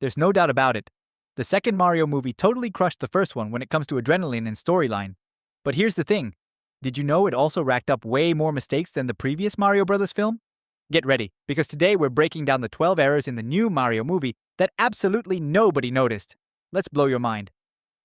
There's no doubt about it. The second Mario movie totally crushed the first one when it comes to adrenaline and storyline. But here's the thing. Did you know it also racked up way more mistakes than the previous Mario Brothers film? Get ready, because today we're breaking down the 12 errors in the new Mario movie that absolutely nobody noticed. Let's blow your mind.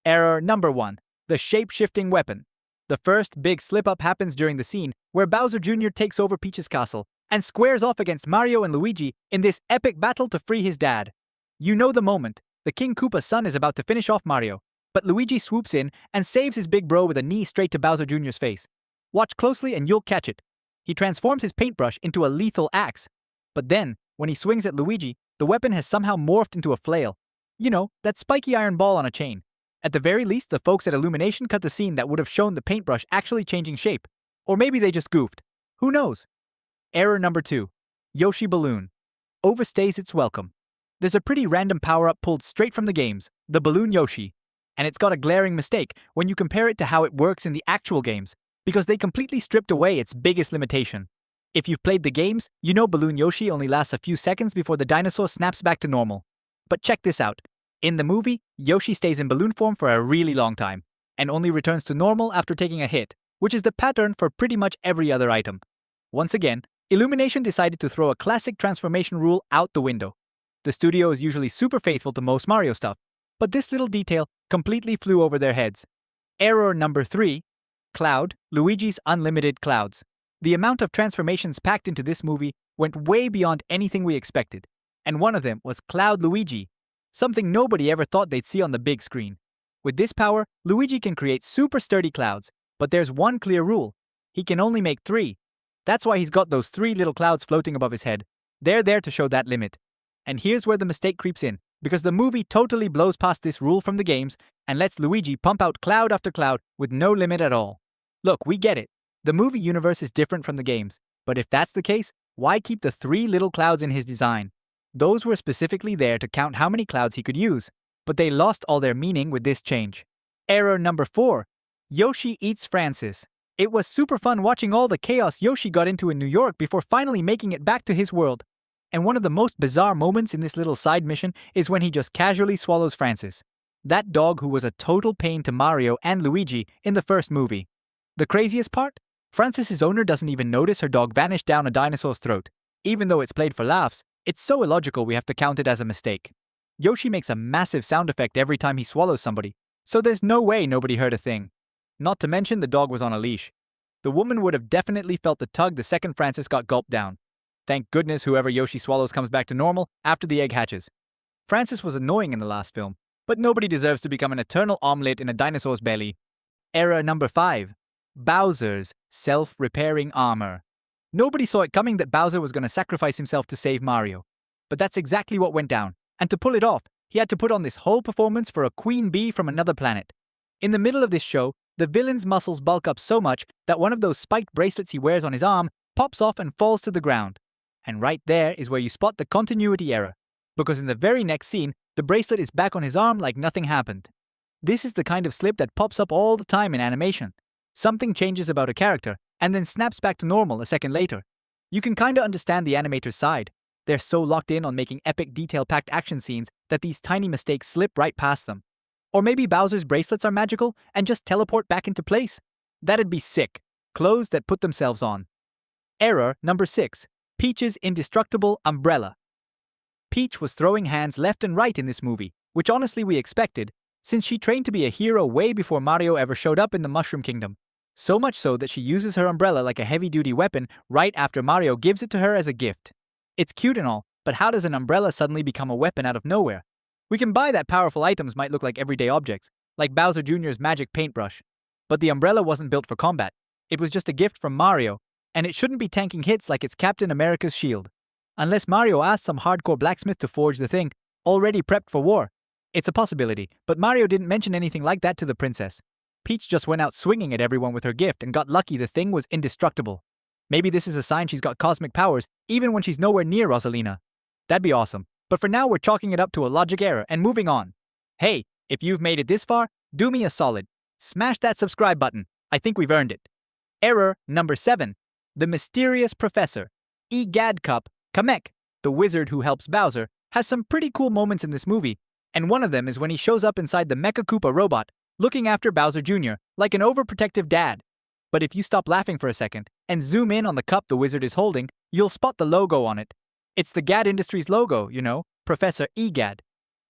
Error number 1. The shape-shifting weapon. The first big slip-up happens during the scene where Bowser Jr. takes over Peach's castle and squares off against Mario and Luigi in this epic battle to free his dad. You know the moment. The King Koopa's son is about to finish off Mario, but Luigi swoops in and saves his big bro with a knee straight to Bowser Jr.'s face. Watch closely and you'll catch it. He transforms his paintbrush into a lethal axe. But then, when he swings at Luigi, the weapon has somehow morphed into a flail. You know, that spiky iron ball on a chain. At the very least, the folks at Illumination cut the scene that would have shown the paintbrush actually changing shape. Or maybe they just goofed. Who knows? Error number 2. Yoshi balloon. Overstays its welcome. There's a pretty random power-up pulled straight from the games, the balloon Yoshi. And it's got a glaring mistake when you compare it to how it works in the actual games, because they completely stripped away its biggest limitation. If you've played the games, you know Balloon Yoshi only lasts a few seconds before the dinosaur snaps back to normal. But check this out. In the movie, Yoshi stays in balloon form for a really long time, and only returns to normal after taking a hit, which is the pattern for pretty much every other item. Once again, Illumination decided to throw a classic transformation rule out the window. The studio is usually super faithful to most Mario stuff, but this little detail completely flew over their heads. Error number 3. Cloud, Luigi's unlimited clouds. The amount of transformations packed into this movie went way beyond anything we expected, and one of them was Cloud Luigi, something nobody ever thought they'd see on the big screen. With this power, Luigi can create super sturdy clouds, but there's one clear rule. He can only make 3. That's why he's got those 3 little clouds floating above his head. They're there to show that limit. And here's where the mistake creeps in, because the movie totally blows past this rule from the games and lets Luigi pump out cloud after cloud with no limit at all. Look, we get it. The movie universe is different from the games, but if that's the case, why keep the 3 little clouds in his design? Those were specifically there to count how many clouds he could use, but they lost all their meaning with this change. Error number 4. Yoshi eats Francis. It was super fun watching all the chaos Yoshi got into in New York before finally making it back to his world. And one of the most bizarre moments in this little side mission is when he just casually swallows Francis, that dog who was a total pain to Mario and Luigi in the first movie. The craziest part? Francis's owner doesn't even notice her dog vanished down a dinosaur's throat. Even though it's played for laughs, it's so illogical we have to count it as a mistake. Yoshi makes a massive sound effect every time he swallows somebody, so there's no way nobody heard a thing. Not to mention the dog was on a leash. The woman would have definitely felt the tug the second Francis got gulped down. Thank goodness whoever Yoshi swallows comes back to normal after the egg hatches. Francis was annoying in the last film, but nobody deserves to become an eternal omelette in a dinosaur's belly. Error number 5. Bowser's self-repairing armor. Nobody saw it coming that Bowser was going to sacrifice himself to save Mario. But that's exactly what went down, and to pull it off, he had to put on this whole performance for a queen bee from another planet. In the middle of this show, the villain's muscles bulk up so much that one of those spiked bracelets he wears on his arm pops off and falls to the ground. And right there is where you spot the continuity error, because in the very next scene, the bracelet is back on his arm like nothing happened. This is the kind of slip that pops up all the time in animation. Something changes about a character, and then snaps back to normal a second later. You can kinda understand the animator's side. They're so locked in on making epic detail-packed action scenes that these tiny mistakes slip right past them. Or maybe Bowser's bracelets are magical and just teleport back into place. That'd be sick. Clothes that put themselves on. Error number 6. Peach's indestructible umbrella. Peach was throwing hands left and right in this movie, which honestly we expected, since she trained to be a hero way before Mario ever showed up in the Mushroom Kingdom. So much so that she uses her umbrella like a heavy-duty weapon right after Mario gives it to her as a gift. It's cute and all, but how does an umbrella suddenly become a weapon out of nowhere? We can buy that powerful items might look like everyday objects, like Bowser Jr.'s magic paintbrush. But the umbrella wasn't built for combat. It was just a gift from Mario, and it shouldn't be tanking hits like it's Captain America's shield. Unless Mario asked some hardcore blacksmith to forge the thing, already prepped for war. It's a possibility, but Mario didn't mention anything like that to the princess. Peach just went out swinging at everyone with her gift and got lucky the thing was indestructible. Maybe this is a sign she's got cosmic powers even when she's nowhere near Rosalina. That'd be awesome, but for now we're chalking it up to a logic error and moving on. Hey, if you've made it this far, do me a solid. Smash that subscribe button. I think we've earned it. Error number 7. The mysterious professor, Gadd Kamek, the wizard who helps Bowser, has some pretty cool moments in this movie, and one of them is when he shows up inside the Mecha Koopa robot, looking after Bowser Jr., like an overprotective dad. But if you stop laughing for a second and zoom in on the cup the wizard is holding, you'll spot the logo on it. It's the Gadd Industries logo, Professor E. Gadd.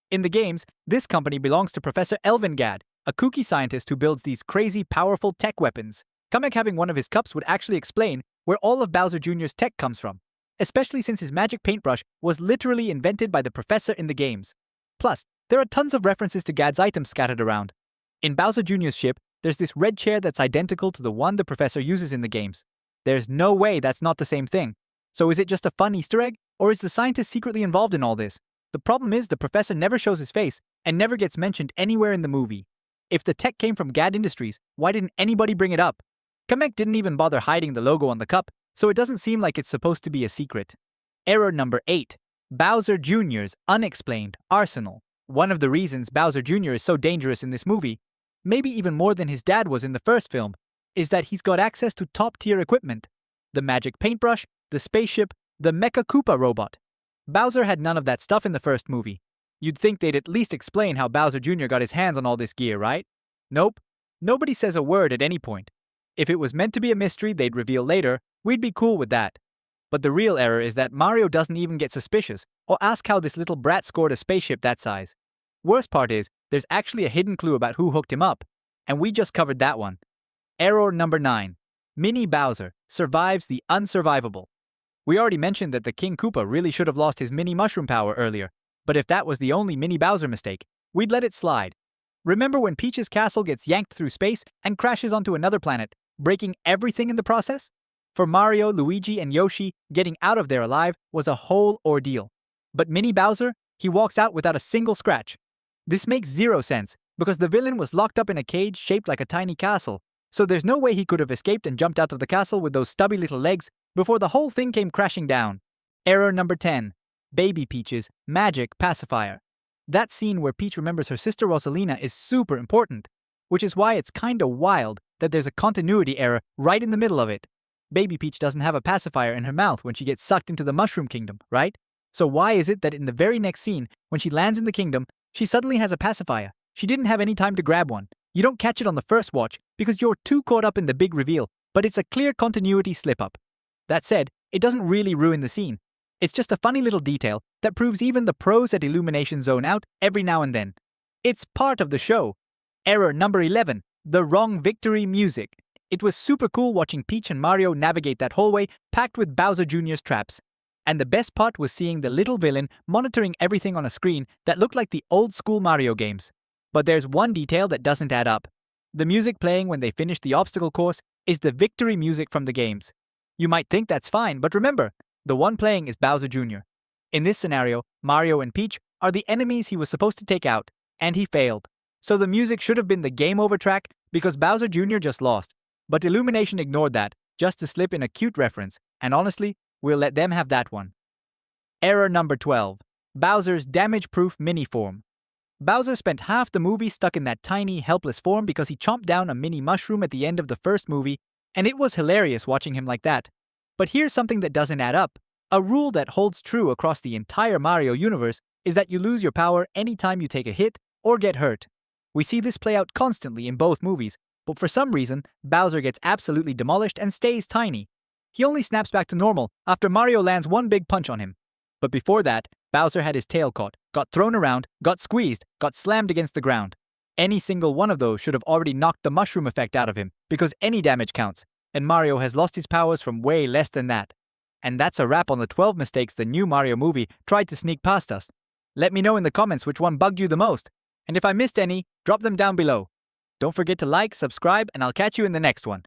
In the games, this company belongs to Professor Elvin Gadd, a kooky scientist who builds these crazy, powerful tech weapons. Kamek having one of his cups would actually explain where all of Bowser Jr.'s tech comes from, especially since his magic paintbrush was literally invented by the professor in the games. Plus, there are tons of references to Gadd's items scattered around. In Bowser Jr.'s ship, there's this red chair that's identical to the one the professor uses in the games. There's no way that's not the same thing. So is it just a fun Easter egg, or is the scientist secretly involved in all this? The problem is the professor never shows his face and never gets mentioned anywhere in the movie. If the tech came from Gadd Industries, why didn't anybody bring it up? Kamek didn't even bother hiding the logo on the cup, so it doesn't seem like it's supposed to be a secret. Error number 8. Bowser Jr.'s unexplained arsenal. One of the reasons Bowser Jr. is so dangerous in this movie, maybe even more than his dad was in the first film, is that he's got access to top-tier equipment. The magic paintbrush, the spaceship, the Mecha Koopa robot. Bowser had none of that stuff in the first movie. You'd think they'd at least explain how Bowser Jr. got his hands on all this gear, right? Nope. Nobody says a word at any point. If it was meant to be a mystery they'd reveal later, we'd be cool with that. But the real error is that Mario doesn't even get suspicious or ask how this little brat scored a spaceship that size. Worst part is, there's actually a hidden clue about who hooked him up, and we just covered that one. Error number 9. Mini Bowser survives the unsurvivable. We already mentioned that the King Koopa really should have lost his mini mushroom power earlier, but if that was the only mini Bowser mistake, we'd let it slide. Remember when Peach's castle gets yanked through space and crashes onto another planet, breaking everything in the process? For Mario, Luigi, and Yoshi, getting out of there alive was a whole ordeal. But Mini Bowser, he walks out without a single scratch. This makes zero sense, because the villain was locked up in a cage shaped like a tiny castle, so there's no way he could have escaped and jumped out of the castle with those stubby little legs before the whole thing came crashing down. Error number 10. Baby Peach's magic pacifier. That scene where Peach remembers her sister Rosalina is super important, which is why it's kinda wild that there's a continuity error right in the middle of it. Baby Peach doesn't have a pacifier in her mouth when she gets sucked into the Mushroom Kingdom, right? So why is it that in the very next scene, when she lands in the kingdom, she suddenly has a pacifier? She didn't have any time to grab one. You don't catch it on the first watch because you're too caught up in the big reveal, but it's a clear continuity slip-up. That said, it doesn't really ruin the scene. It's just a funny little detail that proves even the pros at Illumination zone out every now and then. It's part of the show. Error number 11. The wrong victory music. It was super cool watching Peach and Mario navigate that hallway packed with Bowser Jr.'s traps. And the best part was seeing the little villain monitoring everything on a screen that looked like the old-school Mario games. But there's one detail that doesn't add up. The music playing when they finish the obstacle course is the victory music from the games. You might think that's fine, but remember, the one playing is Bowser Jr. In this scenario, Mario and Peach are the enemies he was supposed to take out, and he failed. So the music should have been the game over track because Bowser Jr. just lost. But Illumination ignored that, just to slip in a cute reference, and honestly, we'll let them have that one. Error number 12. Bowser's damage-proof mini-form. Bowser spent half the movie stuck in that tiny, helpless form because he chomped down a mini mushroom at the end of the first movie, and it was hilarious watching him like that. But here's something that doesn't add up. A rule that holds true across the entire Mario universe is that you lose your power anytime you take a hit or get hurt. We see this play out constantly in both movies, but for some reason, Bowser gets absolutely demolished and stays tiny. He only snaps back to normal after Mario lands one big punch on him. But before that, Bowser had his tail caught, got thrown around, got squeezed, got slammed against the ground. Any single one of those should have already knocked the mushroom effect out of him, because any damage counts, and Mario has lost his powers from way less than that. And that's a wrap on the 12 mistakes the new Mario movie tried to sneak past us. Let me know in the comments which one bugged you the most, and if I missed any, drop them down below. Don't forget to like, subscribe, and I'll catch you in the next one.